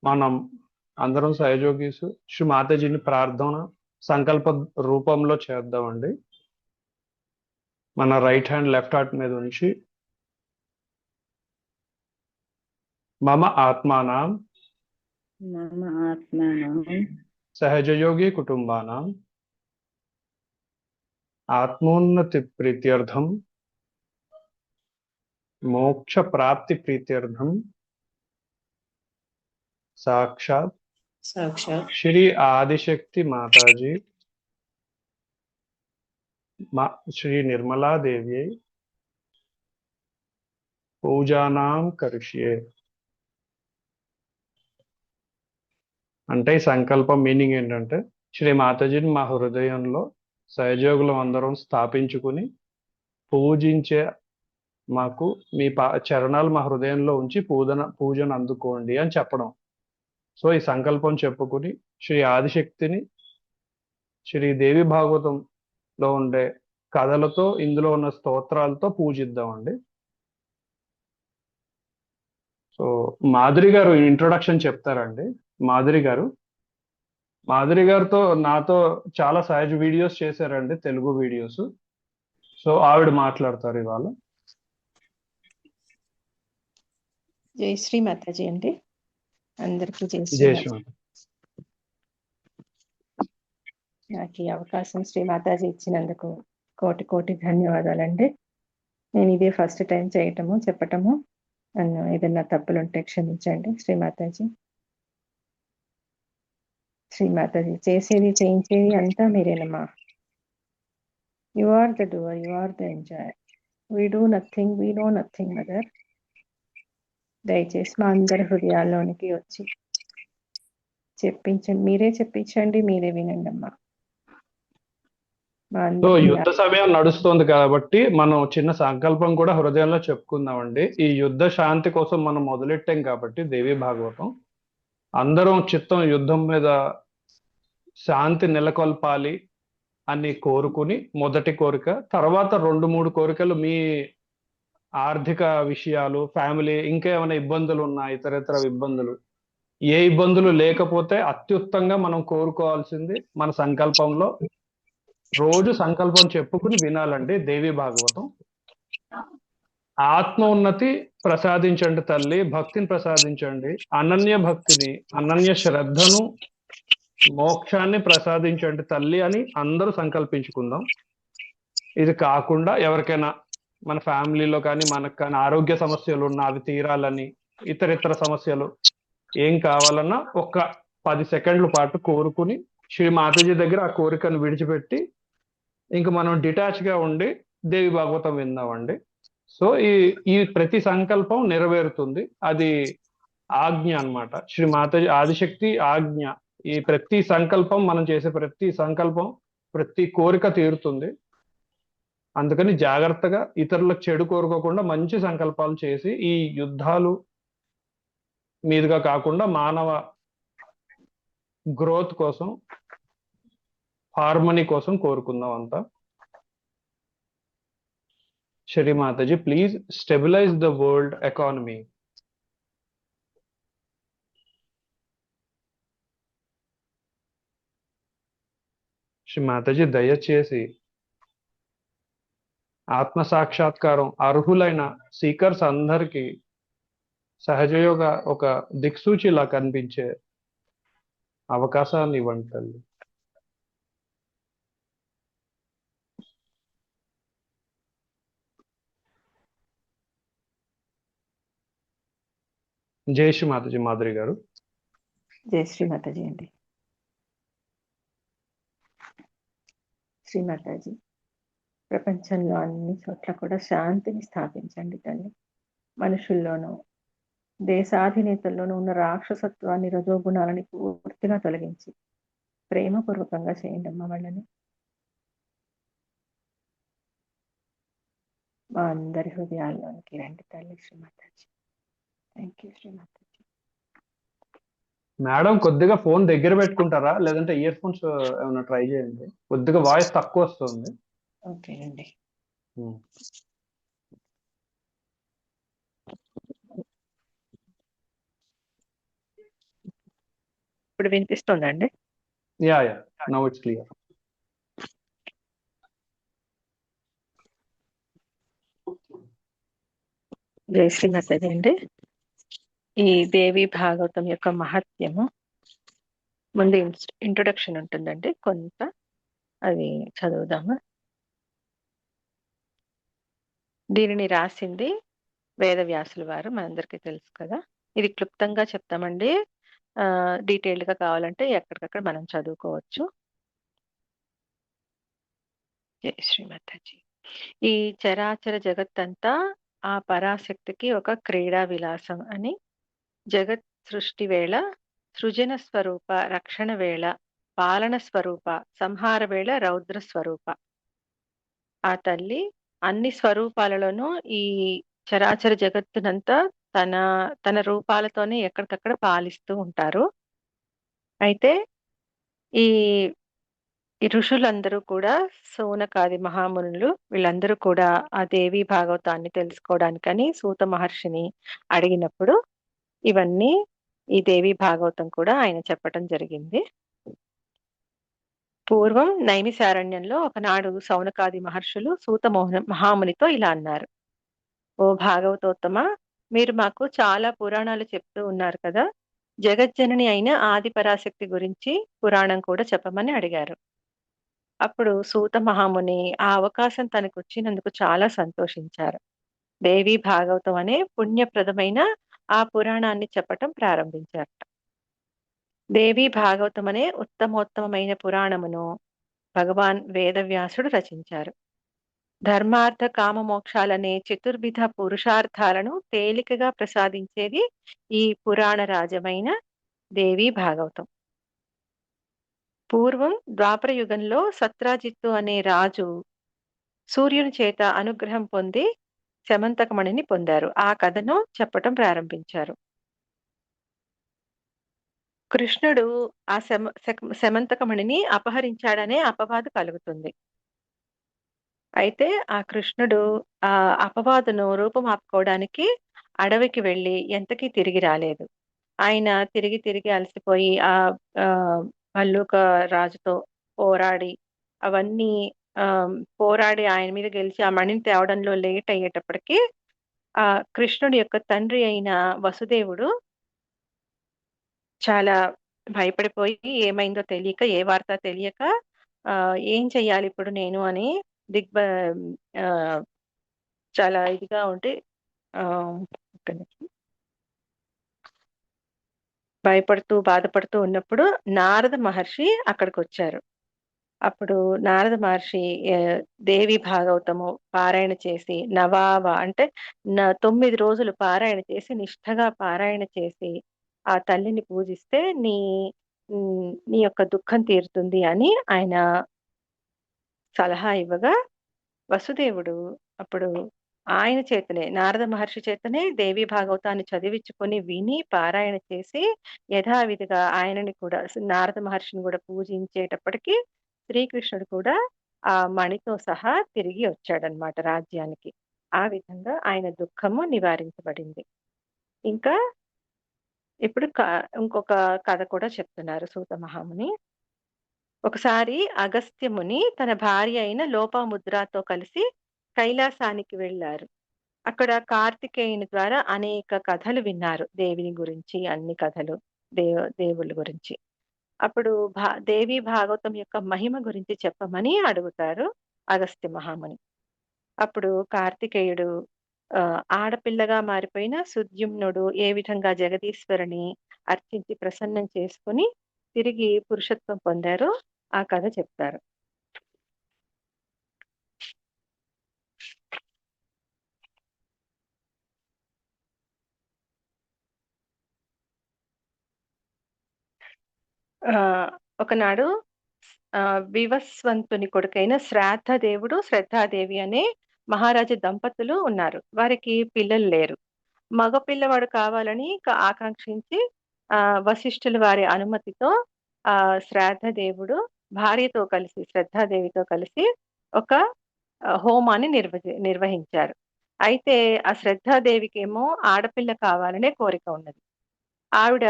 మనం అందరం సహయోగీసు శ్రీ మాతాజీని ప్రార్థన సంకల్ప రూపంలో చేద్దామండి. మన రైట్ హ్యాండ్ లెఫ్ట్ హార్ట్ మీద ఉంచి మమ ఆత్మానం మమ ఆత్మానం సహజయోగి కుటుంబానాం ఆత్మోన్నతి ప్రీత్యర్థం మోక్ష ప్రాప్తి ప్రీత్యర్థం సాక్షాత్ శ్రీ ఆదిశక్తి మాతాజీ శ్రీ నిర్మలా దేవి పూజానాం కరిష్యే. అంటే ఈ సంకల్పం మీనింగ్ ఏంటంటే, శ్రీ మాతాజీని మా హృదయంలో సహయోగులం అందరం స్థాపించుకుని పూజించే మాకు మీ చరణాలు మా హృదయంలో ఉంచి పూజను అందుకోండి అని చెప్పడం. సో ఈ సంకల్పం చెప్పుకుని శ్రీ ఆదిశక్తిని శ్రీ దేవి భాగవతంలో ఉండే కథలతో, ఇందులో ఉన్న స్తోత్రాలతో పూజిద్దామండి. సో మాధురి గారు ఇంట్రొడక్షన్ చెప్తారండి. మాధురి గారితో నాతో చాలా సహజ వీడియోస్ చేశారండి, తెలుగు వీడియోస్. సో ఆవిడ మాట్లాడతారు ఇవాళ. జై శ్రీ మాతాజీ అండి, అందరికీ జై శ్రీ. నాకు ఈ అవకాశం శ్రీ మాతాజీ ఇచ్చినందుకు కోటి కోటి ధన్యవాదాలండి. నేను ఇదే ఫస్ట్ టైం చెప్పటము. నన్ను ఏదన్నా తప్పులుంటే క్షమించండి. శ్రీ మాతాజీ చేసేది చేయించేది అంతా మీరేనమ్మా. You are the doer, you are the enjoyer. We do nothing, we know nothing mother. దయచేసి మా అందరి హృదయాల్లోనికి వచ్చి చెప్పించండి, మీరే చెప్పించండి, మీరే వినండి అమ్మా. యుద్ధ సమయం నడుస్తుంది కాబట్టి మనం చిన్న సంకల్పం కూడా హృదయంలో చెప్పుకుందామండి. ఈ యుద్ధ శాంతి కోసం మనం మొదలెట్టాం కాబట్టి దేవి భాగవతం అందరం చిత్తం యుద్ధం మీద శాంతి నెలకొల్పాలి అని కోరుకుని మొదటి కోరిక, తర్వాత 2-3 కోరికలు మీ ఆర్థిక విషయాలు, ఫ్యామిలీ, ఇంకా ఏమైనా ఇబ్బందులు ఉన్నా, ఇతర ఇబ్బందులు, ఏ ఇబ్బందులు లేకపోతే అత్యుత్తంగా మనం కోరుకోవాల్సింది మన సంకల్పంలో రోజు సంకల్పం చెప్పుకుని వినాలండి దేవి భాగవతం. ఆత్మ ఉన్నతి ప్రసాదించండి తల్లి, భక్తిని ప్రసాదించండి, అనన్య భక్తిని, అనన్య శ్రద్ధను, మోక్షాన్ని ప్రసాదించండి తల్లి అని అందరూ సంకల్పించుకుందాం. ఇది కాకుండా ఎవరికైనా మన ఫ్యామిలీలో కానీ మనకు కానీ ఆరోగ్య సమస్యలు ఉన్నా అవి తీరాలని, ఇతర సమస్యలు ఏం కావాలన్నా ఒక 10 సెకండ్ల పాటు కోరుకుని శ్రీ మాతాజీ దగ్గర ఆ కోరికను విడిచిపెట్టి ఇంక మనం డిటాచ్గా ఉండి దేవి భాగవతం విందామండి. సో ఈ ప్రతి సంకల్పం నెరవేరుతుంది. అది ఆజ్ఞ అన్నమాట. శ్రీ మాతాజీ ఆదిశక్తి ఆజ్ఞ. ఈ ప్రతి సంకల్పం, మనం చేసే ప్రతి సంకల్పం, ప్రతి కోరిక తీరుతుంది. అందుకని జాగ్రత్తగా ఇతరులకు చెడు కోరుకోకుండా మంచి సంకల్పాలు చేసి ఈ యుద్ధాలు మీదుగా కాకుండా మానవ గ్రోత్ కోసం, హార్మనీ కోసం కోరుకుందాం అంతా. Shri Mataji, please stabilize the world economy. Shri Mataji, దయచేసి ఆత్మ సాక్షాత్కారం అర్హులైన సీకర్స్ అందరికీ సహజయోగ ఒక దిక్సూచిలా కనిపించే అవకాశాన్ని ఇవ్వండి తల్లి. జై శ్రీ మాతాజీ. మాధురి గారు. జై శ్రీ మాతాజీ అండి. శ్రీ మాతాజీ, ప్రపంచంలో అన్ని చోట్ల కూడా శాంతిని స్థాపించండి తల్లి. మనుషుల్లోనూ దేశాధినేతల్లోనూ ఉన్న రాక్షసత్వాన్ని, రజోగుణాలని పూర్తిగా తొలగించి ప్రేమపూర్వకంగా చేయండి అమ్మ వాళ్ళని. మా అందరి హృదయాల్లోనికి రండి తల్లి. Shri Mataji, thank you. Shri Mataji. Madam కొద్దిగా ఫోన్ దగ్గర పెట్టుకుంటారా, లేదంటే ఇయర్ ఫోన్స్ ఏమైనా ట్రై చేయండి, కొద్దిగా వాయిస్ తక్కువ వస్తుంది. ఓకే అండి. ఇప్పుడు వినిపిస్తుందండి? Yeah now it's clear. జై శ్రీమతి అండి. ఈ దేవి భాగవతం యొక్క మహత్యము ముందు ఇంట్రొడక్షన్ ఉంటుందండి, కొంత అది చదువుదాము. దీనిని రాసింది వేదవ్యాసుల వారు, మనందరికీ తెలుసు కదా. ఇది క్లుప్తంగా చెప్తామండి, డీటెయిల్డ్ గా కావాలంటే ఎక్కడికక్కడ మనం చదువుకోవచ్చు. జై శ్రీమాతాజీ. ఈ చరాచర జగత్తంతా ఆ పరాశక్తికి ఒక క్రీడా విలాసం అని, జగత్ సృష్టి వేళ సృజన స్వరూప, రక్షణ వేళ పాలన స్వరూప, సంహార వేళ రౌద్ర స్వరూప. ఆ తల్లి అన్ని స్వరూపాలలోనూ ఈ చరాచర జగత్తునంతా తన తన రూపాలతోనే ఎక్కడికక్కడ పాలిస్తూ ఉంటారు. అయితే ఈ ఈ ఋషులందరూ కూడా, సౌనకాది మహామునులు, వీళ్ళందరూ కూడా ఆ దేవి భాగవతాన్ని తెలుసుకోవడానికని సూత మహర్షిని అడిగినప్పుడు ఇవన్నీ ఈ దేవి భాగవతం కూడా ఆయన చెప్పటం జరిగింది. పూర్వం నైమిసారణ్యంలో ఒకనాడు సౌనకాది మహర్షులు సూత మహామునితో ఇలా అన్నారు: ఓ భాగవతోత్తమ, మీరు మాకు చాలా పురాణాలు చెప్తూ ఉన్నారు కదా, జగజ్జనని అయిన ఆది పరాశక్తి గురించి పురాణం కూడా చెప్పమని అడిగారు. అప్పుడు సూత మహాముని ఆ అవకాశం తనకు వచ్చినందుకు చాలా సంతోషించారు. దేవి భాగవతం అనే పుణ్యప్రదమైన ఆ పురాణాన్ని చెప్పటం ప్రారంభించారట. దేవి భాగవతం అనే ఉత్తమోత్తమైన పురాణమును భగవాన్ వేదవ్యాసుడు రచించారు. ధర్మార్థ కామ మోక్షాలనే చతుర్విధ పురుషార్థాలను తేలికగా ప్రసాదించేది ఈ పురాణ రాజమైన దేవి భాగవతం. పూర్వం ద్వాపర యుగంలో సత్రాజిత్తు అనే రాజు సూర్యుని చేత అనుగ్రహం పొంది శమంతకమణిని పొందారు. ఆ కథను చెప్పటం ప్రారంభించారు. కృష్ణుడు ఆ శమంతకమణిని అపహరించాడనే అపవాదు కలుగుతుంది. అయితే ఆ కృష్ణుడు ఆ అపవాదును రూపమాపుకోవడానికి అడవికి వెళ్ళి ఎంతకీ తిరిగి రాలేదు. ఆయన తిరిగి తిరిగి అలసిపోయి ఆ భల్లూక రాజుతో పోరాడి అవన్నీ పోరాడి ఆయన మీద గెలిచి ఆ మణిని తేవడంలో లేట్ అయ్యేటప్పటికి ఆ కృష్ణుడి యొక్క తండ్రి అయిన వసుదేవుడు చాలా భయపడిపోయి, ఏమైందో తెలియక, ఏ వార్త తెలియక ఏం చెయ్యాలి ఇప్పుడు నేను అని చాలా ఇదిగా ఉండి భయపడుతూ బాధపడుతూ ఉన్నప్పుడు నారద మహర్షి అక్కడికి వచ్చారు. అప్పుడు నారద మహర్షి దేవి భాగవతము పారాయణ చేసి, నవావ అంటే 9 రోజులు పారాయణ చేసి, నిష్ఠగా పారాయణ చేసి ఆ తల్లిని పూజిస్తే నీ యొక్క దుఃఖం తీరుతుంది అని ఆయన సలహా ఇవ్వగా, వసుదేవుడు అప్పుడు ఆయన చేతనే, నారద మహర్షి చేతనే దేవి భాగవతాన్ని చదివించుకొని విని పారాయణ చేసి యథావిధిగా ఆయనని కూడా, నారద మహర్షిని కూడా పూజించేటప్పటికి శ్రీకృష్ణుడు కూడా ఆ మణితో సహా తిరిగి వచ్చాడనమాట రాజ్యానికి. ఆ విధంగా ఆయన దుఃఖము నివారించబడింది. ఇంకా ఇప్పుడు ఇంకొక కథ కూడా చెప్తున్నారు సూత మహాముని. ఒకసారి అగస్త్యముని తన భార్య అయిన లోపాముద్రతో కలిసి కైలాసానికి వెళ్ళారు. అక్కడ కార్తికేయుని ద్వారా అనేక కథలు విన్నారు, దేవిని గురించి, అన్ని కథలు, దేవుళ్ళ గురించి. అప్పుడు దేవి భాగవతం యొక్క మహిమ గురించి చెప్పమని అడుగుతారు అగస్త్య మహాముని. అప్పుడు కార్తికేయుడు ఆడపిల్లగా మారిపోయిన సుద్యుమ్నుడు ఏ విధంగా జగదీశ్వరుని అర్చించి ప్రసన్నం చేసుకుని తిరిగి పురుషత్వం పొందారో ఆ కథ చెప్తారు. ఒకనాడు వివస్వంతుని కొడుకైన శ్రాద్ధదేవుడు, శ్రద్ధాదేవి అనే మహారాజు దంపతులు ఉన్నారు. వారికి పిల్లలు లేరు. మగ పిల్లవాడు కావాలని ఆకాంక్షించి వశిష్ఠుల వారి అనుమతితో శ్రాద్ధదేవుడు భార్యతో కలిసి, శ్రద్ధాదేవితో కలిసి ఒక హోమాన్ని నిర్వహించారు. అయితే ఆ శ్రద్ధాదేవికి ఏమో ఆడపిల్ల కావాలనే కోరిక ఉన్నది. ఆవిడ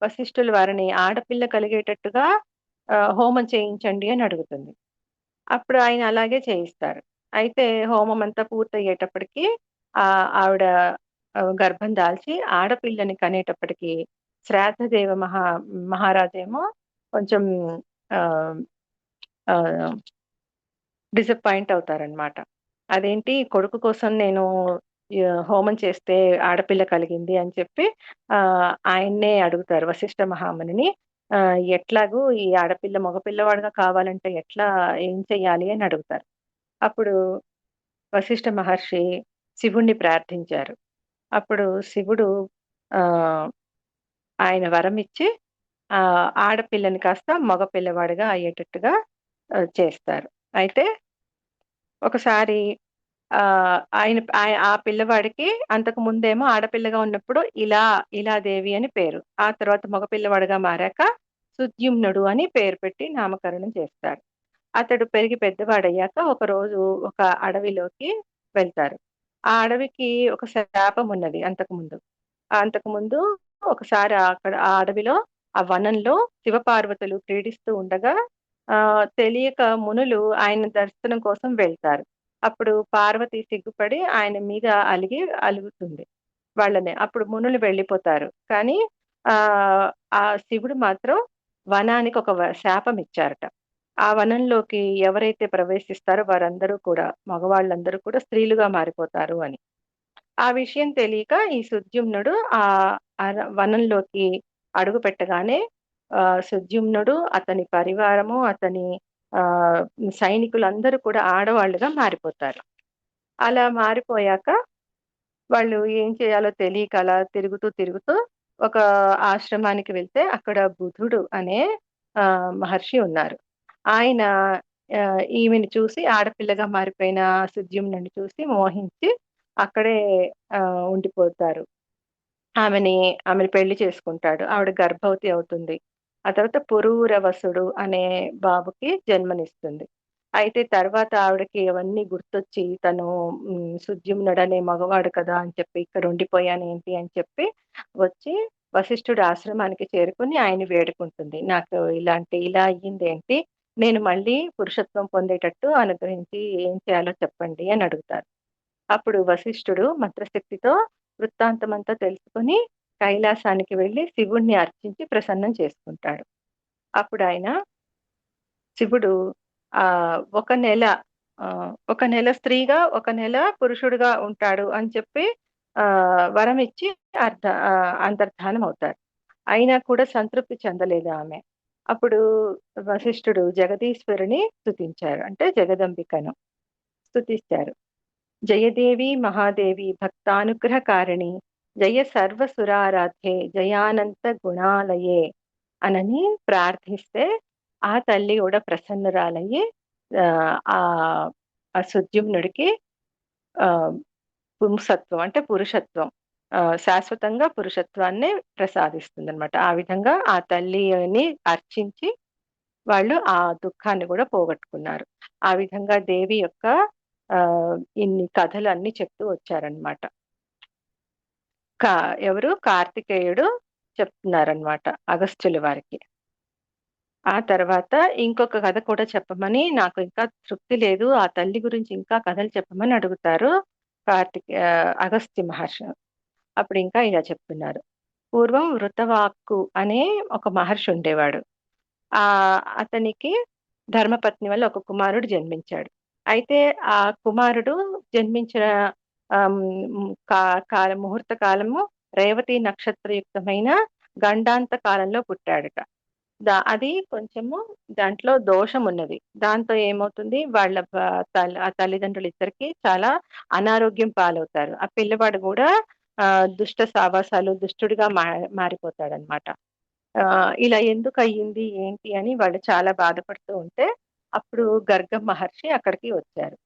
వశిష్ఠులు వారిని ఆడపిల్ల కలిగేటట్టుగా హోమం చేయించండి అని అడుగుతుంది. అప్పుడు ఆయన అలాగే చేయిస్తారు. అయితే హోమం అంతా పూర్తయ్యేటప్పటికి ఆవిడ గర్భం దాల్చి ఆడపిల్లని కనేటప్పటికి శ్రాద్ధదేవ మహారాజేమో కొంచెం ఆహ్, ఆహ్, డిసప్పాయింట్ అవుతారనమాట. అదేంటి కొడుకు కోసం నేను హోమం చేస్తే ఆడపిల్ల కలిగింది అని చెప్పి ఆయన్నే అడుగుతారు వశిష్ఠ మహామునిని. ఎట్లాగూ ఈ ఆడపిల్ల మగపిల్లవాడుగా కావాలంటే ఎట్లా ఏం చెయ్యాలి అని అడుగుతారు. అప్పుడు వశిష్ఠ మహర్షి శివుణ్ణి ప్రార్థించారు. అప్పుడు శివుడు ఆహ్, ఆయన వరమిచ్చి ఆడపిల్లని కాస్త మగ పిల్లవాడిగా అయ్యేటట్టుగా చేస్తారు. అయితే ఒకసారి ఆ పిల్లవాడికి అంతకు ముందేమో ఆడపిల్లగా ఉన్నప్పుడు ఇలాదేవి అని పేరు. ఆ తర్వాత మగ పిల్లవాడిగా మారాక సుద్యుమ్నుడు అని పేరు పెట్టి నామకరణం చేస్తారు. అతడు పెరిగి పెద్దవాడయ్యాక ఒకరోజు ఒక అడవిలోకి వెళ్తారు. ఆ అడవికి ఒక శాపం ఉన్నది అంతకుముందు. అంతకుముందు ఒకసారి అక్కడ ఆ అడవిలో, ఆ వనంలో శివపార్వతులు క్రీడిస్తూ ఉండగా తెలియక మునులు ఆయన దర్శనం కోసం వెళ్తారు. అప్పుడు పార్వతి సిగ్గుపడి ఆయన మీద అలుగుతుంది వాళ్ళని. అప్పుడు మునులు వెళ్ళిపోతారు. కానీ ఆహ్, ఆ శివుడు మాత్రం వనానికి ఒక శాపం ఇచ్చారట. ఆ వనంలోకి ఎవరైతే ప్రవేశిస్తారో వారందరూ కూడా మగవాళ్ళందరూ కూడా స్త్రీలుగా మారిపోతారు అని. ఆ విషయం తెలియక ఈ సుద్యుమ్నుడు వనంలోకి అడుగుపెట్టగానే సుద్యుమ్నుడు, అతని పరివారము, అతని ఆహ్, సైనికులందరూ కూడా ఆడవాళ్ళుగా మారిపోతారు. అలా మారిపోయాక వాళ్ళు ఏం చేయాలో తెలియక అలా తిరుగుతూ ఒక ఆశ్రమానికి వెళ్తే అక్కడ బుధుడు అనే మహర్షి ఉన్నారు. ఆయన ఈమెను చూసి ఆడపిల్లగా మారిపోయిన సుద్యుమ్నుడిని చూసి మోహించి అక్కడే ఉండిపోతారు. ఆమెని ఆమెని పెళ్లి చేసుకుంటాడు. ఆవిడ గర్భవతి అవుతుంది. ఆ తర్వాత పురూరవసుడు అనే బాబుకి జన్మనిస్తుంది. అయితే తర్వాత ఆవిడకి అవన్నీ గుర్తొచ్చి తను సుద్యుమ్నుడనే మగవాడు కదా అని చెప్పి ఇక్కడ ఉండిపోయానేంటి అని చెప్పి వచ్చి వశిష్ఠుడి ఆశ్రమానికి చేరుకొని ఆయన్ని వేడుకుంటుంది. నాకు ఇలా అయ్యిందేంటి? నేను మళ్ళీ పురుషత్వం పొందేటట్టు అనుగ్రహించి ఏం చేయాలో చెప్పండి అని అడుగుతారు. అప్పుడు వశిష్ఠుడు మంత్రశక్తితో వృత్తాంతమంతా తెలుసుకొని కైలాసానికి వెళ్లి శివుణ్ణి అర్చించి ప్రసన్నం చేసుకుంటాడు. అప్పుడాయన శివుడు ఒక నెల స్త్రీగా, ఒక నెల పురుషుడుగా ఉంటాడు అని చెప్పి వరమిచ్చి అంతర్ధానం అవుతారు. అయినా కూడా సంతృప్తి చెందలేదు ఆమె. అప్పుడు వశిష్ఠుడు జగదీశ్వరుని స్తుతించారు. అంటే జగదంబికను స్తుతిస్తారు. జయదేవి మహాదేవి భక్తానుగ్రహకారిణి జయ సర్వసురారాధ్యే జయానంత గుణాలయే అనని ప్రార్థిస్తే ఆ తల్లి కూడా ప్రసన్నురాలయ్యి ఆ ఆ సుద్యుమ్నుడికి ఆ పుంసత్వం అంటే పురుషత్వం శాశ్వతంగా పురుషత్వాన్ని ప్రసాదిస్తుందన్నమాట. ఆ విధంగా ఆ తల్లిని అర్చించి వాళ్ళు ఆ దుఃఖాన్ని కూడా పోగొట్టుకున్నారు. ఆ విధంగా దేవి యొక్క ఇన్ని కథలు అన్నీ చెప్తూ వచ్చారనమాట. కా ఎవరు కార్తికేయుడు చెప్తున్నారనమాట అగస్త్యుల వారికి. ఆ తర్వాత ఇంకొక కథ కూడా చెప్పమని, నాకు ఇంకా తృప్తి లేదు. ఆ తల్లి గురించి ఇంకా కథలు చెప్పమని అడుగుతారు అగస్త్య మహర్షి. అప్పుడు ఇంకా ఇలా చెప్తున్నారు. పూర్వం వృతవాక్కు అనే ఒక మహర్షి ఉండేవాడు. అతనికి ధర్మపత్ని వల్ల ఒక కుమారుడు జన్మించాడు. అయితే ఆ కుమారుడు జన్మించిన ముహూర్త కాలము రేవతి నక్షత్రయుక్తమైన గండాంత కాలంలో పుట్టాడట. అది కొంచెము దాంట్లో దోషం ఉన్నది. దాంతో ఏమవుతుంది వాళ్ళ ఆ తల్లిదండ్రులిద్దరికీ చాలా అనారోగ్యం పాలవుతారు. ఆ పిల్లవాడు కూడా దుష్ట సావాసాలు దుష్టుడిగా మారిపోతాడనమాట. ఇలా ఎందుకయ్యింది ఏంటి అని వాళ్ళు చాలా బాధపడుతూ ఉంటే అప్పుడు గర్గ మహర్షి అక్కడికి వచ్చారు.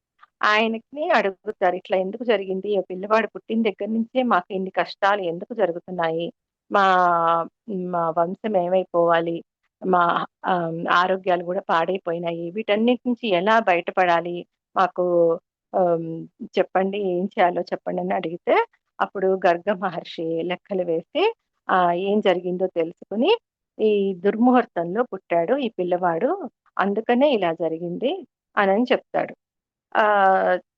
ఆయనకి అడుగుతారు. ఇట్లా ఎందుకు జరిగింది? ఈ పిల్లవాడు పుట్టిన దగ్గర నుంచే మాకు ఇన్ని కష్టాలు ఎందుకు జరుగుతున్నాయి? మా మా వంశం ఏమైపోవాలి? మా ఆరోగ్యాలు గూడా పాడైపోయినాయి. వీటన్నిటి నుంచి ఎలా బయటపడాలి? మాకు ఆహ్, చెప్పండి. ఏం చేయాలో చెప్పండని అడిగితే అప్పుడు గర్గ మహర్షి లెక్కలు వేసి ఏం జరిగిందో తెలుసుకుని ఈ దుర్ముహూర్తంలో పుట్టాడు ఈ పిల్లవాడు, అందుకనే ఇలా జరిగింది అని చెప్తాడు. ఆ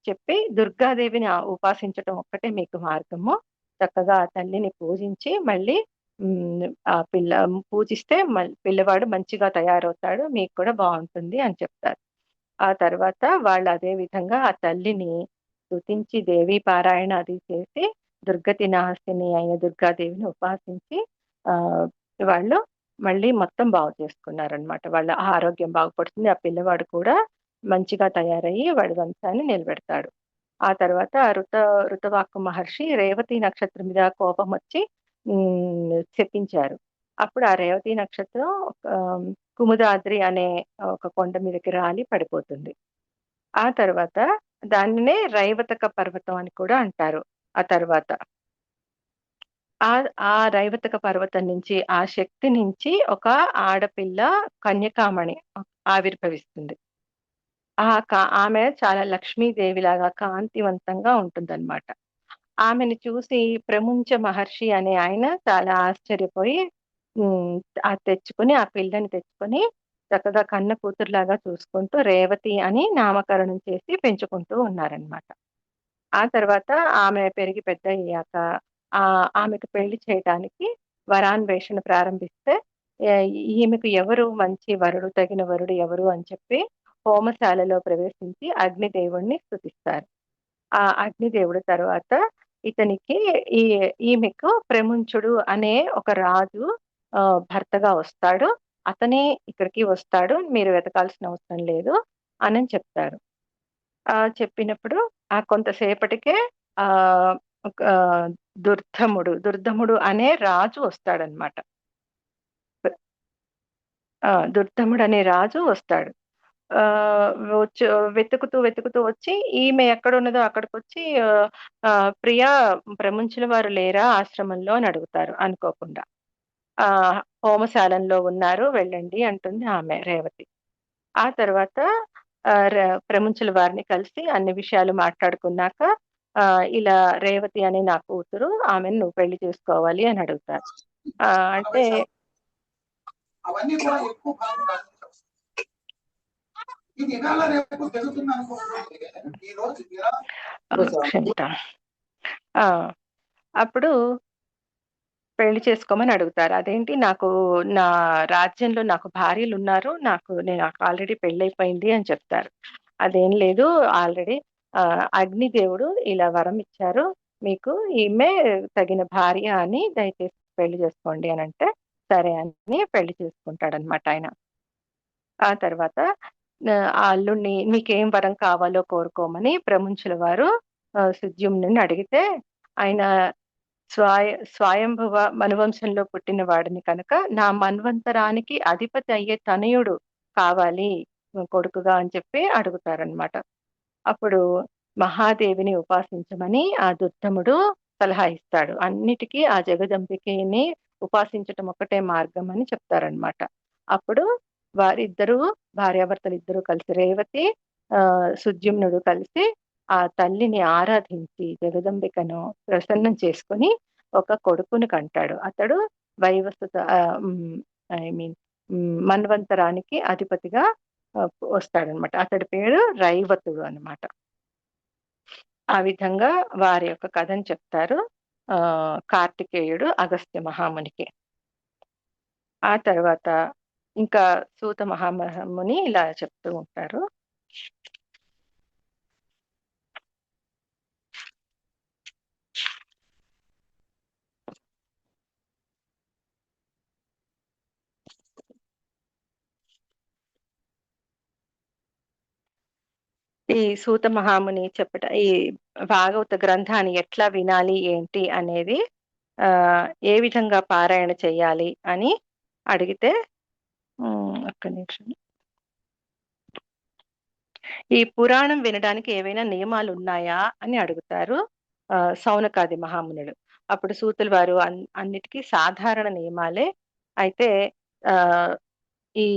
చెప్పి దుర్గాదేవిని ఉపాసించటం ఒక్కటే మీకు మార్గము. చక్కగా ఆ తల్లిని పూజించి మళ్ళీ ఆ పూజిస్తే పిల్లవాడు మంచిగా తయారవుతాడు. మీకు కూడా బావుంటుంది అని చెప్తారు. ఆ తర్వాత వాళ్ళు అదే విధంగా ఆ తల్లిని స్తుతించి దేవీ పారాయణ అది చేసి దుర్గతి నాశిని అయిన దుర్గాదేవిని ఉపాసించి ఆహ్, వాళ్ళు మళ్ళీ మొత్తం బాగు చేసుకున్నారనమాట. వాళ్ళ ఆరోగ్యం బాగుపడుతుంది. ఆ పిల్లవాడు కూడా మంచిగా తయారయ్యి వాడి వంశాన్ని నిలబెడతాడు. ఆ తర్వాత ఋతవాక్కు మహర్షి రేవతి నక్షత్రం మీద కోపమొచ్చి శపించారు. అప్పుడు ఆ రేవతి నక్షత్రం కుముదాద్రి అనే ఒక కొండ మీదకి రాలి పడిపోతుంది. ఆ తర్వాత దానినే రైవతక పర్వతం అని కూడా అంటారు. ఆ తర్వాత ఆ ఆ రైవతక పర్వతం నుంచి ఆ శక్తి నుంచి ఒక ఆడపిల్ల కన్యకామణి ఆవిర్భవిస్తుంది. ఆమె చాలా లక్ష్మీదేవిలాగా కాంతివంతంగా ఉంటుందన్నమాట. ఆమెను చూసి ప్రముంచ మహర్షి అనే ఆయన చాలా ఆశ్చర్యపోయి హ్మ్. తెచ్చుకొని ఆ పిల్లని తెచ్చుకొని చక్కగా కన్న కూతురులాగా చూసుకుంటూ రేవతి అని నామకరణం చేసి పెంచుకుంటూ ఉన్నారనమాట. ఆ తర్వాత ఆమె పెరిగి పెద్దయ్యాక ఆమెకు పెళ్లి చేయటానికి వరాన్వేషణ ప్రారంభిస్తే ఈమెకు ఎవరు మంచి వరుడు, తగిన వరుడు ఎవరు అని చెప్పి హోమశాలలో ప్రవేశించి అగ్నిదేవుడిని స్తుతిస్తారు. ఆ అగ్నిదేవుడు తర్వాత ఇతనికి ఈ ఈమెకు ప్రముంచుడు అనే ఒక రాజు భర్తగా వస్తాడు. అతనే ఇక్కడికి వస్తాడు. మీరు వెతకాల్సిన అవసరం లేదు అనని చెప్తారు. చెప్పినప్పుడు కొంతసేపటికే ఆహ్, ఒక దుర్ధముడు అనే రాజు వస్తాడనమాట. దుర్ధముడు అనే రాజు వస్తాడు. ఆహ్, వచ్చి వెతుకుతూ వచ్చి ఈమె ఎక్కడున్నదో అక్కడికొచ్చి ఆహ్, ఆహ్, "ప్రియా ప్రముంచుల వారు లేరా ఆశ్రమంలో?" అని అడుగుతారు అనుకోకుండా. "హోమశాలంలో ఉన్నారు వెళ్ళండి" అంటుంది ఆమె రేవతి. ఆ తర్వాత ఆహ్, ర ప్రముంచుల వారిని కలిసి అన్ని విషయాలు మాట్లాడుకున్నాక ఇలా రేవతి అనే నా కూతురు ఆమెను నువ్వు పెళ్లి చేసుకోవాలి అని అడుగుతారు. అంటే అవన్నీ కూడా ఎక్కువ భాగం ఇది ఇవాళ రేపు జరుగుతుంది అనుకోకపోతే ఈ రోజు క్షమిత. అప్పుడు పెళ్లి చేసుకోమని అడుగుతారు. అదేంటి నా రాజ్యంలో నాకు భార్యలున్నారు. నాకు ఆల్రెడీ పెళ్లయిపోయింది అని చెప్తారు. అదేం లేదు ఆల్రెడీ అగ్నిదేవుడు ఇలా వరం ఇచ్చారు. మీకు ఈమె తగిన భార్య అని దయచేసి పెళ్లి చేసుకోండి అనంటే, సరే అని పెళ్లి చేసుకుంటాడనమాట ఆయన. ఆ తర్వాత ఆ అల్లుడిని మీకేం వరం కావాలో కోరుకోమని ప్రముంచుల వారు సుద్యుమ్నుడిని అడిగితే ఆయన స్వయంభువ మనువంశంలో పుట్టిన వాడిని కనుక నా మన్వంతరానికి అధిపతి అయ్యే తనయుడు కావాలి కొడుకుగా అని చెప్పి అడుగుతారనమాట. అప్పుడు మహాదేవిని ఉపాసించమని ఆ దుర్ధముడు సలహా ఇస్తాడు. అన్నిటికీ ఆ జగదంబికని ఉపాసించటం ఒక్కటే మార్గం అని చెప్తారనమాట. అప్పుడు వారిద్దరూ భార్యాభర్తలిద్దరూ కలిసి రేవతి, సుద్యుమ్నుడు కలిసి ఆ తల్లిని ఆరాధించి జగదంబికను ప్రసన్నం చేసుకొని ఒక కొడుకుని కంటాడు. అతడు వైవస్వత ఐ మీన్ మన్వంతరానికి అధిపతిగా వస్తాడనమాట. అతడి పేరు రైవతుడు అనమాట. ఆ విధంగా వారి యొక్క కథను చెప్తారు కార్తికేయుడు అగస్త్య మహామునికి. ఆ తర్వాత ఇంకా సూత మహాముని ఇలా చెప్తూ ఉంటారు. ఈ సూత మహాముని ఈ భాగవత గ్రంథాన్ని ఎట్లా వినాలి ఏంటి అనేది ఏ విధంగా పారాయణ చేయాలి అని అడిగితే ఒక్క నిమిషం. ఈ పురాణం వినడానికి ఏవైనా నియమాలు ఉన్నాయా అని అడుగుతారు సౌనకాది మహామునులు. అప్పుడు సూతుల వారు అన్నిటికీ సాధారణ నియమాలే. అయితే ఈ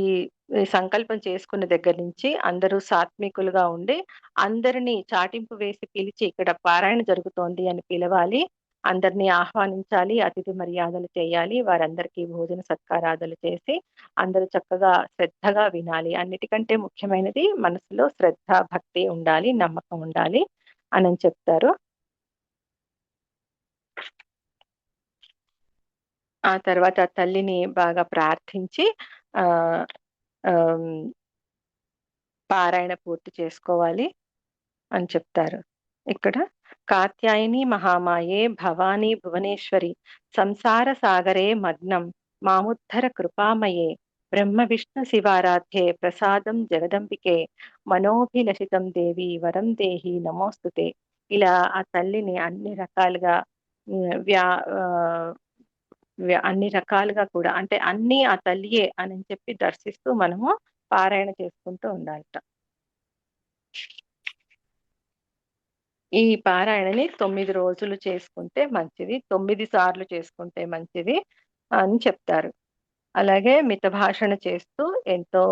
సంకల్పం చేసుకున్న దగ్గర నుంచి అందరూ సాత్వికులుగా ఉండి అందరినీ చాటింపు వేసి పిలిచి ఇక్కడ పారాయణ జరుగుతోంది అని పిలవాలి. అందరినీ ఆహ్వానించాలి, అతిథి మర్యాదలు చేయాలి, వారందరికీ భోజన సత్కారాదులు చేసి అందరూ చక్కగా శ్రద్ధగా వినాలి. అన్నిటికంటే ముఖ్యమైనది మనసులో శ్రద్ధ, భక్తి ఉండాలి, నమ్మకం ఉండాలి అని చెప్తారు. ఆ తర్వాత తల్లిని బాగా ప్రార్థించి ఆ పారాయణ పూర్తి చేసుకోవాలి అని చెప్తారు. ఇక్కడ కాత్యాయని మహామాయే భవానీ భువనేశ్వరి సంసార సాగరే మగ్నం మాముద్ధర కృపామయే బ్రహ్మ విష్ణు శివారాధ్యే ప్రసాదం జగదంబికే మనోభిలషితం దేవి వరం దేహి నమోస్తుతే. ఇలా ఆ తల్లిని అన్ని రకాలుగా అన్ని రకాలుగా కూడా అంటే అన్ని ఆ తల్లియే అని చెప్పి దర్శిస్తూ మనము పారాయణ చేసుకుంటూ ఉండాలట. ఈ పారాయణని 9 రోజులు చేసుకుంటే మంచిది, 9 సార్లు చేసుకుంటే మంచిది అని చెప్తారు. అలాగే మితభాషణ చేస్తూ ఎంతో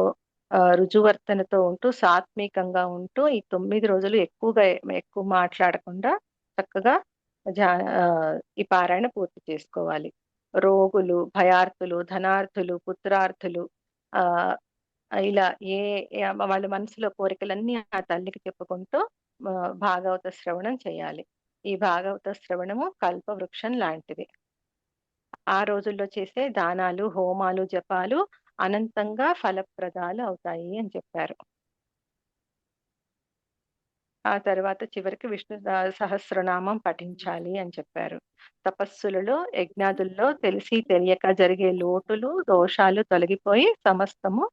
రుజువర్తనతో ఉంటూ సాత్వికంగా ఉంటూ ఈ 9 రోజులు ఎక్కువ మాట్లాడకుండా చక్కగా ఈ పారాయణ పూర్తి చేసుకోవాలి. రోగులు, భయార్థులు, ధనార్థులు, పుత్రార్థులు ఇలా వాళ్ళ మనసులో కోరికలన్నీ ఆ తల్లికి చెప్పుకుంటూ భాగవత శ్రవణం చేయాలి. ఈ భాగవత శ్రవణము కల్పవృక్షం లాంటిది. ఆ రోజుల్లో చేసే దానాలు, హోమాలు, జపాలు అనంతంగా ఫలప్రదాలు అవుతాయి అని చెప్పారు. ఆ తర్వాత చివరికి విష్ణు సహస్రనామం పఠించాలి అని చెప్పారు. తపస్సులలో, యజ్ఞాదుల్లో తెలిసి తెలియక జరిగే లోటులు, దోషాలు తొలగిపోయి సమస్తము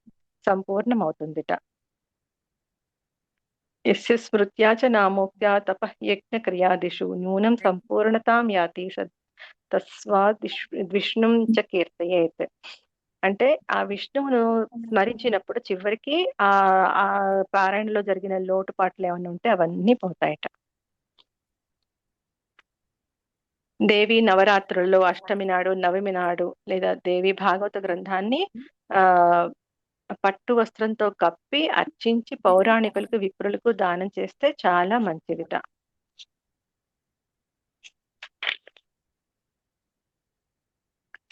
సంపూర్ణమవుతుందిట. యస్య స్మృత్యా చ నామోక్త్యా తపః యజ్ఞ క్రియాదిషు న్యూనం సంపూర్ణతాం యాతి తస్మాత్ విష్ణుం చ కీర్తయేత్. అంటే ఆ విష్ణువును స్మరించినప్పుడు చివరికి ఆ పారాయణలో జరిగిన లోటుపాట్లు ఏమైనా ఉంటే అవన్నీ పోతాయట. దేవి నవరాత్రుల్లో అష్టమి నాడు, నవమి నాడు లేదా దేవి భాగవత గ్రంథాన్ని పట్టు వస్త్రంతో కప్పి అర్చించి పౌరాణికులకు, విప్రులకు దానం చేస్తే చాలా మంచిదిట.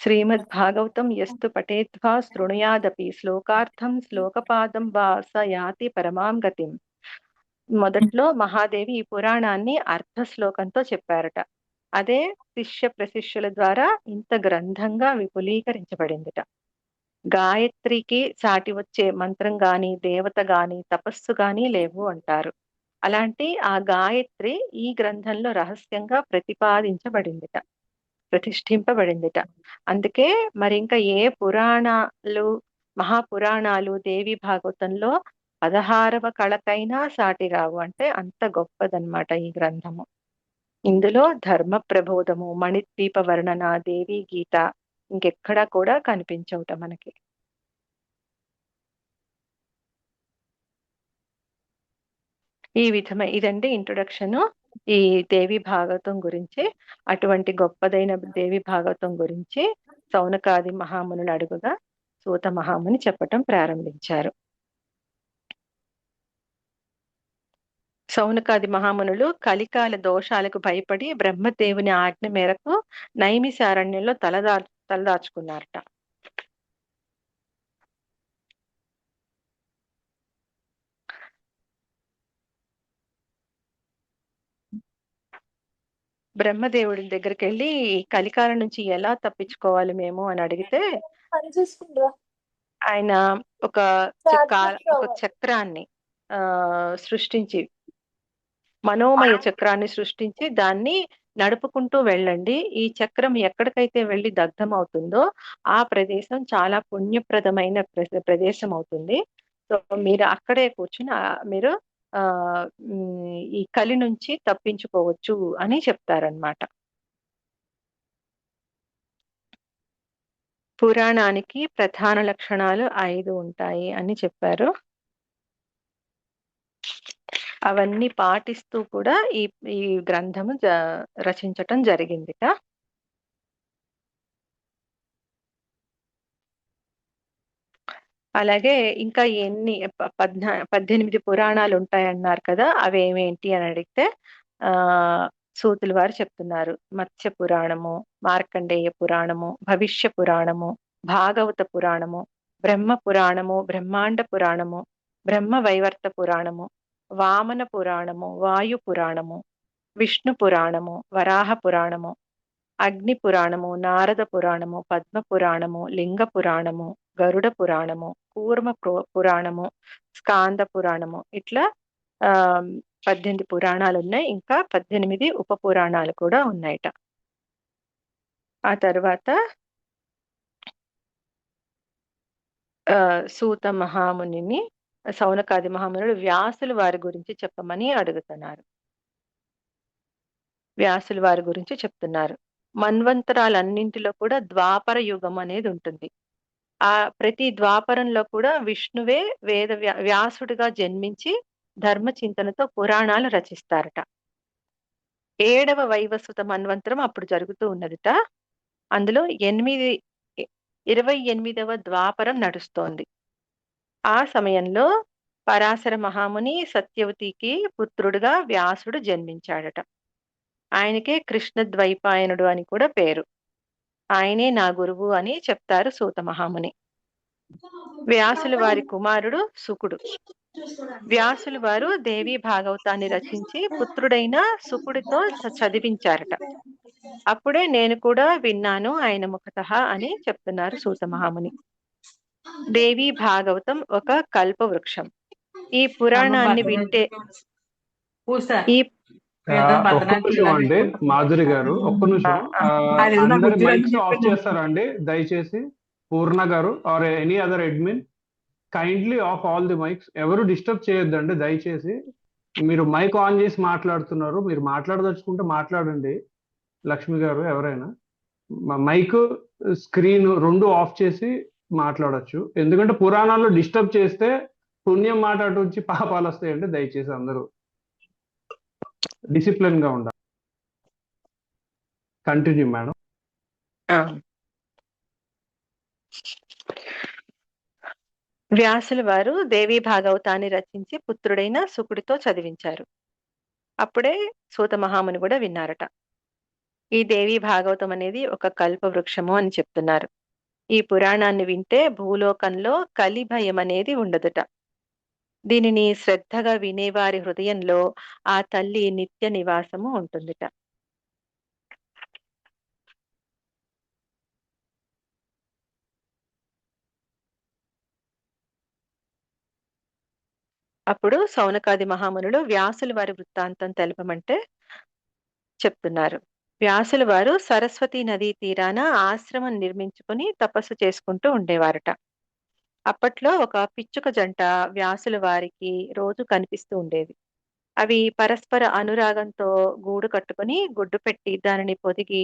శ్రీమద్ భాగవతం యస్తు పఠేద్వా శృణుయాదపి శ్లోకార్థం శ్లోకపాదం వా స యాతి పరమాం గతిం. మొదట్లో మహాదేవి ఈ పురాణాన్ని అర్ధ శ్లోకంతో చెప్పారట. అదే శిష్య ప్రశిష్యుల ద్వారా ఇంత గ్రంథంగా విపులీకరించబడిందిట. గాయత్రికి సాటి వచ్చే మంత్రం గాని, దేవత గాని, తపస్సు గాని లేవు అంటారు. అలాంటి ఆ గాయత్రి ఈ గ్రంథంలో రహస్యంగా ప్రతిపాదించబడిందిట, ప్రతిష్ఠింపబడిందిట. అందుకే మరి ఇంకా ఏ పురాణాలు, మహాపురాణాలు దేవి భాగవతంలో 16వ కళకైనా సాటి రావు. అంటే అంత గొప్పదన్నమాట ఈ గ్రంథము. ఇందులో ధర్మ ప్రబోధము, మణిద్వీప వర్ణన, దేవి గీత ఇంకెక్కడా కూడా కనిపించవుట మనకి. ఈ ఇదండి ఇంట్రొడక్షన్ ఈ దేవి భాగవతం గురించి. అటువంటి గొప్పదైన దేవి భాగవతం గురించి సౌనకాది మహామునులు అడుగుగా సూత మహాముని చెప్పటం ప్రారంభించారు. సౌనకాది మహామునులు కలికాల దోషాలకు భయపడి బ్రహ్మదేవుని ఆజ్ఞ మేరకు నైమిసారణ్యంలో తలదాచుకున్నారట. బ్రహ్మదేవుడి దగ్గరికి వెళ్ళి కలికాలం నుంచి ఎలా తప్పించుకోవాలి మేము అని అడిగితే ఆయన ఒక చక్రాన్ని సృష్టించి, మనోమయ చక్రాన్ని సృష్టించి దాన్ని నడుపుకుంటూ వెళ్ళండి. ఈ చక్రం ఎక్కడికైతే వెళ్ళి దగ్ధం అవుతుందో ఆ ప్రదేశం చాలా పుణ్యప్రదమైన ప్రదేశం అవుతుంది. సో మీరు అక్కడే కూర్చుని మీరు ఈ కలి నుంచి తప్పించుకోవచ్చు అని చెప్తారనమాట. పురాణానికి ప్రధాన లక్షణాలు 5 ఉంటాయి అని చెప్పారు. అవన్నీ పాటిస్తూ కూడా ఈ గ్రంథము రచించటం జరిగిందిట. అలాగే ఇంకా 18 పురాణాలు ఉంటాయన్నారు కదా, అవేమేంటి అని అడిగితే సూతులు వారు చెప్తున్నారు. మత్స్య పురాణము, మార్కండేయ పురాణము, భవిష్య పురాణము, భాగవత పురాణము, బ్రహ్మ పురాణము, బ్రహ్మాండ పురాణము, బ్రహ్మ వైవర్త పురాణము, వామన పురాణము, వాయు పురాణము, విష్ణు పురాణము, వరాహ పురాణము, అగ్ని పురాణము, నారద పురాణము, పద్మ పురాణము, లింగ పురాణము, గరుడ పురాణము, కూర్మ పురాణము, స్కాంద పురాణము, ఇట్లా 18 పురాణాలు ఉన్నాయి. ఇంకా 18 ఉప పురాణాలు కూడా ఉన్నాయట. ఆ తర్వాత సూత మహామునిని సౌనకాది మహామునుడు వ్యాసులు వారి గురించి చెప్పమని అడుగుతున్నారు. వ్యాసులు వారి గురించి చెప్తున్నారు. మన్వంతరాలన్నింటిలో కూడా ద్వాపర యుగం అనేది ఉంటుంది. ఆ ప్రతి ద్వాపరంలో కూడా విష్ణువే వ్యాసుడిగా జన్మించి ధర్మ చింతనతో పురాణాలు రచిస్తారట. 7వ వైవస్వత మన్వంతరం అప్పుడు జరుగుతూ ఉన్నదిట. అందులో 28వ ద్వాపరం నడుస్తోంది. ఆ సమయంలో పరాశర మహాముని సత్యవతికి పుత్రుడుగా వ్యాసుడు జన్మించాడట. ఆయనకే కృష్ణద్వైపాయనుడు అని కూడా పేరు. ఆయనే నా గురువు అని చెప్తారు సూత మహాముని. వ్యాసుల వారి కుమారుడు సుకుడు. వ్యాసులు వారు దేవి భాగవతాన్ని రచించి పుత్రుడైన సుకుడితో చదివించారట. అప్పుడే నేను కూడా విన్నాను ఆయన ముఖతః అని చెప్తున్నారు సూత మహాముని. దేవి భాగవతం ఒక కల్ప వృక్షం. ఈ పురాణాన్ని వింటే ఒక్క నిమిషం అండి మాధురి గారు, ఒక్క నిమిషం. అందరి మైక్స్ ఆఫ్ చేస్తారండి దయచేసి. పూర్ణ గారు or any other admin, kindly of all the mics. ఎవరు డిస్టర్బ్ చేయొద్దండి దయచేసి. మీరు మైక్ ఆన్ చేసి మాట్లాడుతున్నారు, మీరు మాట్లాడదలుచుకుంటే మాట్లాడండి. లక్ష్మి గారు ఎవరైనా మైక్ స్క్రీన్ రెండు ఆఫ్ చేసి మాట్లాడొచ్చు. ఎందుకంటే పురాణాల్లో డిస్టర్బ్ చేస్తే పుణ్యం మాట అటు వచ్చి పాపాలు వస్తాయండి. దయచేసి అందరూ డిసిప్లిన్ గా ఉండాలి. Continue madam. వ్యాసుల వారు దేవి భాగవతాన్ని రచించి పుత్రుడైన సుకుడితో చదివించారు. అప్పుడే సూత మహాముని కూడా విన్నారట. ఈ దేవి భాగవతం అనేది ఒక కల్ప వృక్షము అని చెప్తున్నారు. ఈ పురాణాన్ని వింటే భూలోకంలో కలి భయం అనేది ఉండదుట. దీనిని శ్రద్ధగా వినేవారి హృదయంలో ఆ తల్లి నిత్య నివాసము ఉంటుందిట. అప్పుడు సౌనకాది మహామునులు వ్యాసుల వారి వృత్తాంతం తెలపమంటే చెప్తున్నారు. వ్యాసుల వారు సరస్వతి నదీ తీరాన ఆశ్రమం నిర్మించుకుని తపస్సు చేసుకుంటూ ఉండేవారట. అప్పట్లో ఒక పిచ్చుక జంట వ్యాసుల వారికి రోజు కనిపిస్తూ ఉండేది. అవి పరస్పర అనురాగంతో గూడు కట్టుకుని గుడ్డు పెట్టి దానిని పొదిగి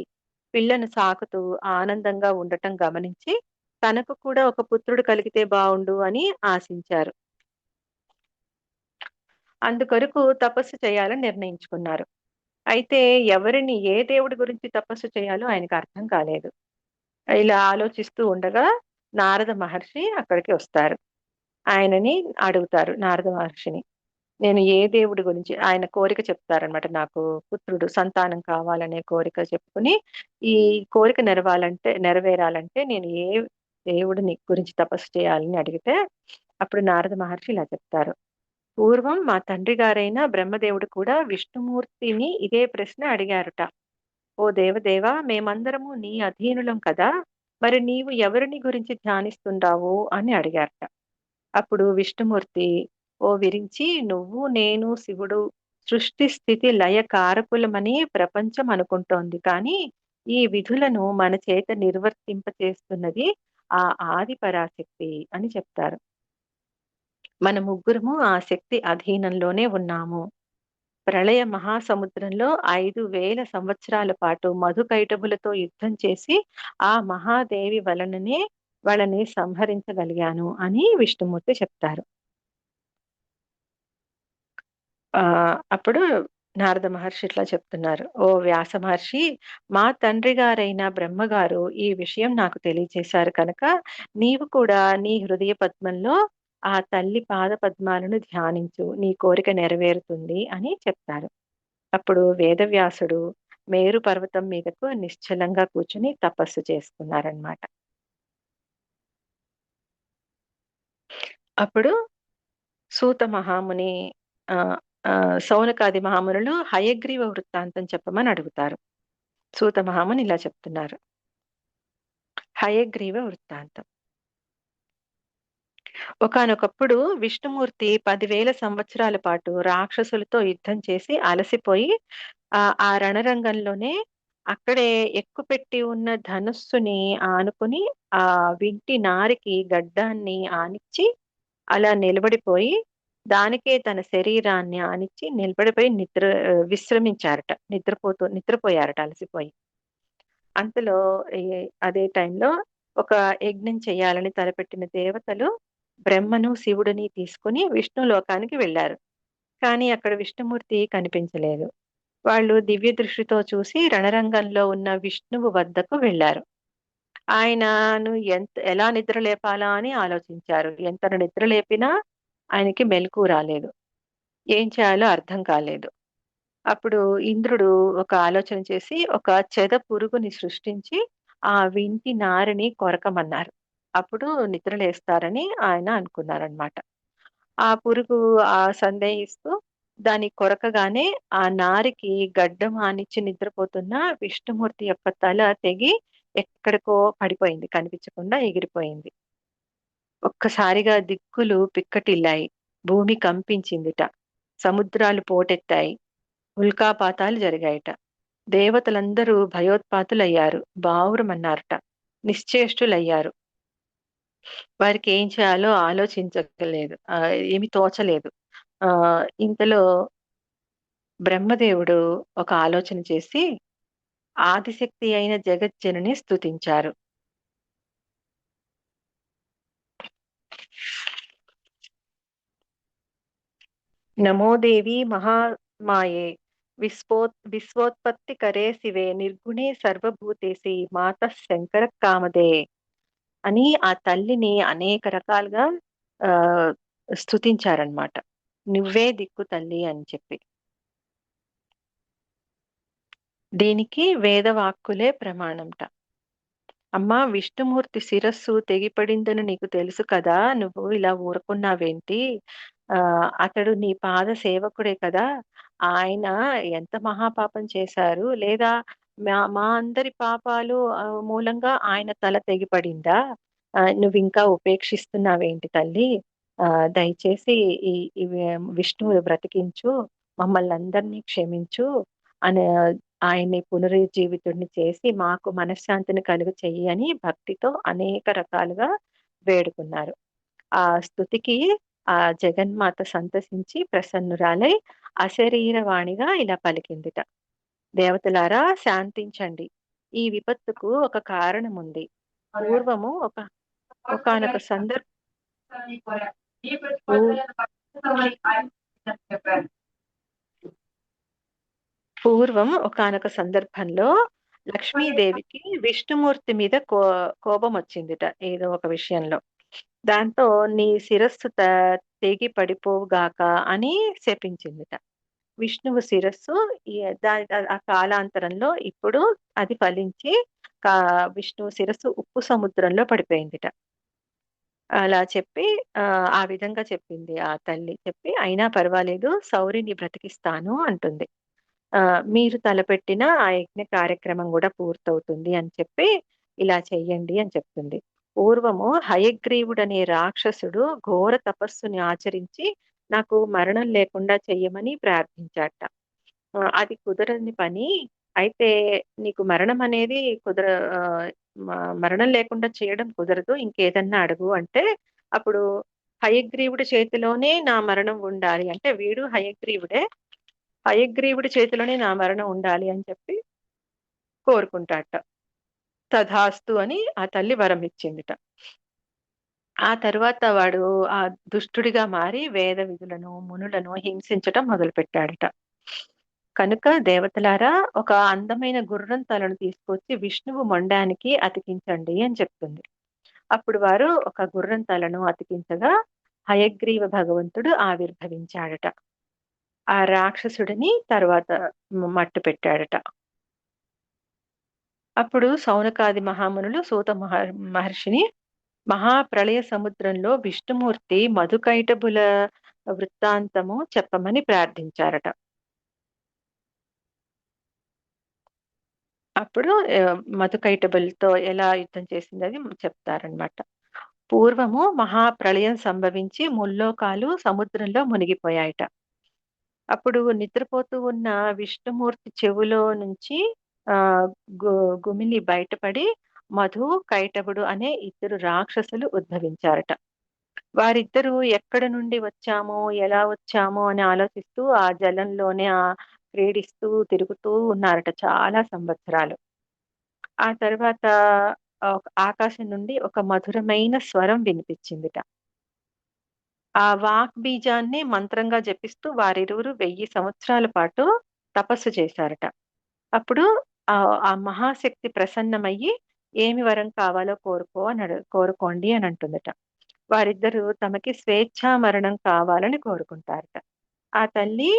పిల్లను సాకుతూ ఆనందంగా ఉండటం గమనించి తనకు కూడా ఒక పుత్రుడు కలిగితే బావుండు అని ఆశించారు. అందుకొరకు తపస్సు చేయాలని నిర్ణయించుకున్నారు. అయితే ఎవరిని ఏ దేవుడి గురించి తపస్సు చేయాలో ఆయనకు అర్థం కాలేదు. ఇలా ఆలోచిస్తూ ఉండగా నారద మహర్షి అక్కడికి వస్తారు. ఆయనని అడుగుతారు నారద మహర్షిని, నేను ఏ దేవుడి గురించి, ఆయన కోరిక చెప్తారనమాట. నాకు పుత్రుడు సంతానం కావాలనే కోరిక చెప్పుకుని ఈ కోరిక నెరవేరాలంటే నేను ఏ దేవుడిని గురించి తపస్సు చేయాలని అడిగితే అప్పుడు నారద మహర్షి ఇలా చెప్తారు. పూర్వం మా తండ్రి గారైన బ్రహ్మదేవుడు కూడా విష్ణుమూర్తిని ఇదే ప్రశ్న అడిగారుట. ఓ దేవదేవా, మేమందరము నీ అధీనులం కదా, మరి నీవు ఎవరిని గురించి ధ్యానిస్తుండావు అని అడిగారట. అప్పుడు విష్ణుమూర్తి, ఓ విరించి, నువ్వు నేను శివుడు సృష్టి స్థితి లయ కారకులమని ప్రపంచం అనుకుంటోంది, కానీ ఈ విధులను మన చేత నిర్వర్తింపచేస్తున్నది ఆ ఆది పరాశక్తి అని చెప్తారు. మన ముగ్గురము ఆ శక్తి అధీనంలోనే ఉన్నాము. ప్రళయ మహాసముద్రంలో 5,000 సంవత్సరాల పాటు మధుకైటభులతో యుద్ధం చేసి ఆ మహాదేవి వలననే వాళ్ళని సంహరించగలిగాను అని విష్ణుమూర్తి చెప్తారు. అప్పుడు నారద మహర్షి ఇట్లా చెప్తున్నారు. ఓ వ్యాస మహర్షి, మా తండ్రి గారైన బ్రహ్మగారు ఈ విషయం నాకు తెలియచేశారు కనుక నీవు కూడా నీ హృదయ పద్మంలో ఆ తల్లి పాద పద్మాలను ధ్యానించు, నీ కోరిక నెరవేరుతుంది అని చెప్తారు. అప్పుడు వేదవ్యాసుడు మేరు పర్వతం మీదకు నిశ్చలంగా కూర్చుని తపస్సు చేసుకున్నారనమాట. అప్పుడు సూత మహాముని ఆ, సౌనకాది మహామునులు హయగ్రీవ వృత్తాంతం చెప్పమని అడుగుతారు. సూత మహాముని ఇలా చెప్తున్నారు. హయగ్రీవ వృత్తాంతం. ఒకానొకప్పుడు విష్ణుమూర్తి 10,000 సంవత్సరాల పాటు రాక్షసులతో యుద్ధం చేసి అలసిపోయి ఆ రణరంగంలోనే అక్కడే ఎక్కుపెట్టి ఉన్న ధనుస్సుని ఆనుకుని ఆ వింటి నారికి గడ్డాన్ని ఆనిచ్చి అలా నిలబడిపోయి దానికే తన శరీరాన్ని ఆనిచ్చి నిలబడిపోయి విశ్రమించారట. నిద్రపోయారట అలసిపోయి. అంతలో అదే టైంలో ఒక యజ్ఞం చేయాలని తలపెట్టిన దేవతలు బ్రహ్మను శివుడిని తీసుకుని విష్ణు లోకానికి వెళ్ళారు. కానీ అక్కడ విష్ణుమూర్తి కనిపించలేదు. వాళ్ళు దివ్య దృష్టితో చూసి రణరంగంలో ఉన్న విష్ణువు వద్దకు వెళ్ళారు. ఆయనను ఎలా నిద్ర లేపాలా అని ఆలోచించారు. ఎంత నిద్ర లేపినా ఆయనకి మెలకువ రాలేదు. ఏం చేయాలో అర్థం కాలేదు. అప్పుడు ఇంద్రుడు ఒక ఆలోచన చేసి ఒక చెద పురుగుని సృష్టించి ఆ వింటి నారిని కొరకమన్నారు. అప్పుడు నిద్రలేస్తారని ఆయన అనుకున్నారనమాట. ఆ పురుగు సందేహిస్తూ దాని కొరకగానే ఆ నారికి గడ్డం ఆనిచ్చి నిద్రపోతున్న విష్ణుమూర్తి యొక్క తల తెగి ఎక్కడికో పడిపోయింది, కనిపించకుండా ఎగిరిపోయింది. ఒక్కసారిగా దిక్కులు పిక్కటిల్లాయి. భూమి కంపించిందిట. సముద్రాలు పోటెత్తాయి. ఉల్కాపాతాలు జరిగాయట. దేవతలందరూ భయోత్పాతులయ్యారు. బావురమన్నారట. నిశ్చేష్టులయ్యారు. వారికి ఏం చేయాలో ఆలోచించలేదు. ఏమి తోచలేదు. ఇంతలో బ్రహ్మదేవుడు ఒక ఆలోచన చేసి ఆదిశక్తి అయిన జగజ్జనని స్తుతించారు. నమోదేవి మహామాయే విశ్వోత్పత్తి కరే శివే నిర్గుణే సర్వభూతేసి మాత శంకర కామదే అని ఆ తల్లిని అనేక రకాలుగా ఆ స్తుతించారనమాట. నువ్వే దిక్కు తల్లి అని చెప్పి. దీనికి వేదవాక్కులే ప్రమాణంట. అమ్మా, విష్ణుమూర్తి శిరస్సు తెగిపడిందని నీకు తెలుసు కదా, నువ్వు ఇలా ఊరుకున్నావేంటి? అతడు నీ పాద సేవకుడే కదా, ఆయన ఎంత మహాపాపం చేశారు? లేదా మా అందరి పాపాలు మూలంగా ఆయన తల తెగిపడిందా? నువ్వు ఇంకా ఉపేక్షిస్తున్నావేంటి తల్లి? దయచేసి ఈ విష్ణువు బ్రతికించు, మమ్మల్ని అందరినీ క్షమించు అని ఆయన్ని పునరుజ్జీవితుడిని చేసి మాకు మనశ్శాంతిని కలుగు చెయ్యి అని భక్తితో అనేక రకాలుగా వేడుకున్నారు. ఆ స్తుతికి ఆ జగన్మాత సంతసించి ప్రసన్నురాలై అశరీరవాణిగా ఇలా పలికిందిట. దేవతలారా శాంతించండి. ఈ విపత్తుకు ఒక కారణం ఉంది. పూర్వము ఒకానొక సందర్భంలో లక్ష్మీదేవికి విష్ణుమూర్తి మీద కోపం వచ్చిందిట ఏదో ఒక విషయంలో. దాంతో నీ శిరస్సు తెగి పడిపోవుగాక అని శపించిందిట. విష్ణువు శిరస్సు ఆ కాలాంతరంలో ఇప్పుడు అది ఫలించి విష్ణువు శిరస్సు ఉప్పు సముద్రంలో పడిపోయిందిట. అలా చెప్పి ఆ విధంగా చెప్పింది ఆ తల్లి. చెప్పి అయినా పర్వాలేదు, సౌరిని బ్రతికిస్తాను అంటుంది. మీరు తలపెట్టిన ఆ యజ్ఞ కార్యక్రమం కూడా పూర్తవుతుంది అని చెప్పి ఇలా చెయ్యండి అని చెప్తుంది. పూర్వము హయగ్రీవుడనే రాక్షసుడు ఘోర తపస్సుని ఆచరించి నాకు మరణం లేకుండా చెయ్యమని ప్రార్థించాట. అది కుదరని పని. అయితే నీకు మరణం అనేది మరణం లేకుండా చేయడం కుదరదు, ఇంకేదన్నా అడుగు అంటే అప్పుడు హయగ్రీవుడి చేతిలోనే నా మరణం ఉండాలి అంటే, వీడు హయగ్రీవుడి చేతిలోనే నా మరణం ఉండాలి అని చెప్పి కోరుకుంటాట. తథాస్తు అని ఆ తల్లి వరం ఇచ్చిందిట. ఆ తర్వాత వాడు ఆ దుష్టుడిగా మారి వేద విధులను మునులను హింసించటం మొదలు పెట్టాడట. కనుక దేవతలారా, ఒక అందమైన గుర్రం తలను తీసుకొచ్చి విష్ణువు మొండానికి అతికించండి అని చెప్తుంది. అప్పుడు వారు ఒక గుర్రం తలను అతికించగా హయగ్రీవ భగవంతుడు ఆవిర్భవించాడట. ఆ రాక్షసుడిని తర్వాత మట్టు పెట్టాడట. అప్పుడు సౌనకాది మహామునులు సూత మహర్షిని మహాప్రళయ సముద్రంలో విష్ణుమూర్తి మధుకైటబుల వృత్తాంతము చెప్పమని ప్రార్థించారట. అప్పుడు మధుకైటబులతో ఎలా యుద్ధం చేసింది అది చెప్తారనమాట. పూర్వము మహాప్రళయం సంభవించి ముల్లోకాలు సముద్రంలో మునిగిపోయాయట. అప్పుడు నిద్రపోతూ ఉన్న విష్ణుమూర్తి చెవులో నుంచి గుమిలి బయటపడి మధు కైటబుడు అనే ఇద్దరు రాక్షసులు ఉద్భవించారట. వారిద్దరూ ఎక్కడ నుండి వచ్చామో ఎలా వచ్చామో అని ఆలోచిస్తూ ఆ జలంలోనే క్రీడిస్తూ తిరుగుతూ ఉన్నారట చాలా సంవత్సరాలు. ఆ తర్వాత ఆకాశం నుండి ఒక మధురమైన స్వరం వినిపించిందిట. ఆ వాక్ బీజాన్ని మంత్రంగా జపిస్తూ వారిరువురు 1000 సంవత్సరాల పాటు తపస్సు చేశారట. అప్పుడు ఆ మహాశక్తి ప్రసన్నమయ్యి ఏమి వరం కావాలో కోరుకోండి అని అంటుందట. వారిద్దరూ తమకి స్వేచ్ఛా మరణం కావాలని కోరుకుంటారట. ఆ తల్లి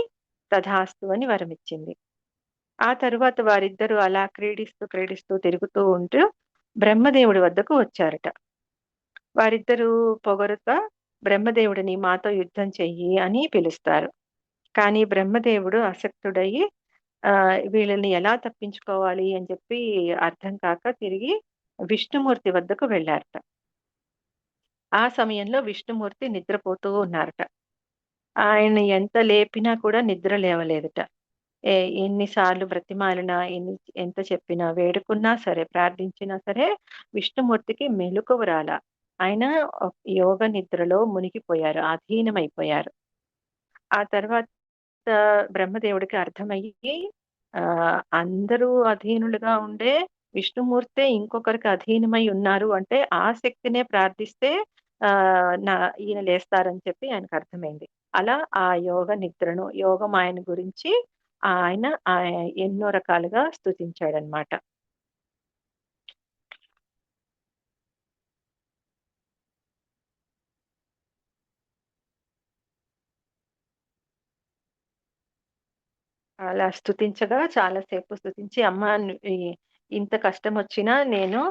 తథాస్తు అని వరమిచ్చింది. ఆ తరువాత వారిద్దరూ అలా క్రీడిస్తూ తిరుగుతూ ఉంటూ బ్రహ్మదేవుడి వద్దకు వచ్చారట. వారిద్దరూ పొగరుగా బ్రహ్మదేవుడిని మాతో యుద్ధం చెయ్యి అని పిలుస్తారు. కానీ బ్రహ్మదేవుడు అసక్తుడయ్యి వీళ్ళని ఎలా తప్పించుకోవాలి అని చెప్పి అర్థం కాక తిరిగి విష్ణుమూర్తి వద్దకు వెళ్ళారట. ఆ సమయంలో విష్ణుమూర్తి నిద్రపోతూ ఉన్నారట. ఆయన ఎంత లేపినా కూడా నిద్ర లేవలేదట. ఎన్నిసార్లు బ్రతిమాలినా ఎంత చెప్పినా వేడుకున్నా సరే ప్రార్థించినా సరే విష్ణుమూర్తికి మెలకువ రాల. ఆయన యోగ నిద్రలో మునిగిపోయారు, అధీనమైపోయారు. ఆ తర్వాత బ్రహ్మదేవుడికి అర్థమయ్యి అందరూ అధీనులుగా ఉండే విష్ణుమూర్తే ఇంకొకరికి అధీనమై ఉన్నారు అంటే ఆ శక్తినే ప్రార్థిస్తే ఈయన లేస్తారని చెప్పి ఆయనకు అర్థమైంది. అలా ఆ యోగ నిద్రను యోగమాయను గురించి ఆయన ఎన్నో రకాలుగా స్తుతించాడనమాట. అలా స్తుతించగా చాలాసేపు స్తుతించి అమ్మ ఇంత కష్టం వచ్చినా నేను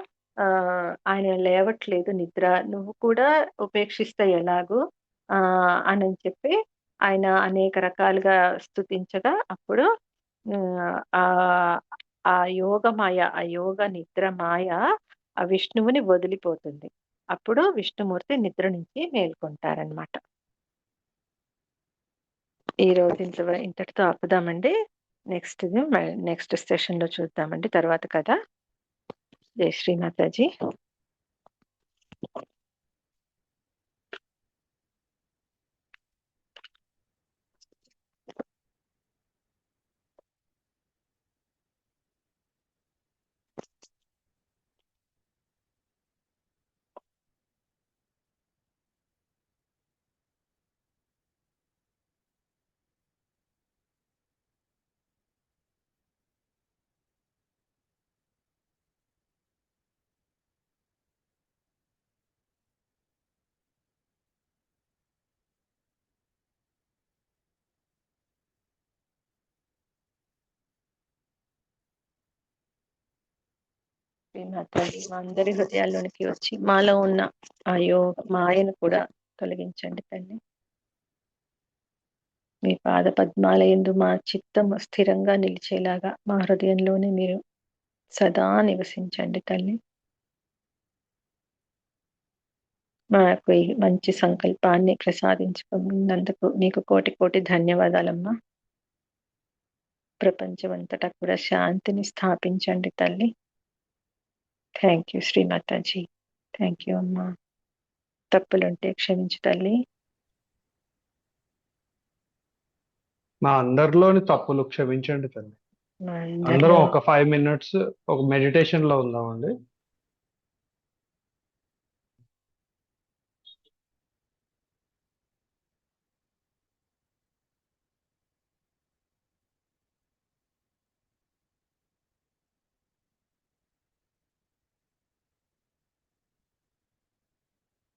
ఆయన లేవట్లేదు నిద్ర, నువ్వు కూడా ఉపేక్షిస్తే ఎలాగూ అని చెప్పి ఆయన అనేక రకాలుగా స్తుతించగా అప్పుడు ఆ యోగమాయ, ఆ యోగ నిద్ర మాయ ఆ విష్ణువుని వదిలిపోతుంది. అప్పుడు విష్ణుమూర్తి నిద్ర నుంచి మేల్కొంటారనమాట. ఈ రోజు ఇంతటితో ఆపుదామండి. నెక్స్ట్ సెషన్ లో చూద్దామండి తర్వాత కథ. జై శ్రీమాతాజీ. శ్రీమాతాజీ మా అందరి హృదయాల్లోనికి వచ్చి మాలో ఉన్న ఆ మాయను కూడా తొలగించండి తల్లి. మీ పాద పద్మాల యందు మా చిత్తం స్థిరంగా నిలిచేలాగా మా హృదయంలోనే మీరు సదా నివసించండి తల్లి. మాకు ఈ మంచి సంకల్పాన్ని ప్రసాదించుకున్నందుకు మీకు కోటి కోటి ధన్యవాదాలమ్మా. ప్రపంచమంతటా కూడా శాంతిని స్థాపించండి తల్లి. Thank you Shri Mataji. Thank you అమ్మా. తప్పులుంటే క్షమించు తల్లి. మా అందరిలోని తప్పులు క్షమించండి తల్లి. అందరం ఒక 5 minutes ఒక మెడిటేషన్ లో ఉందామండి.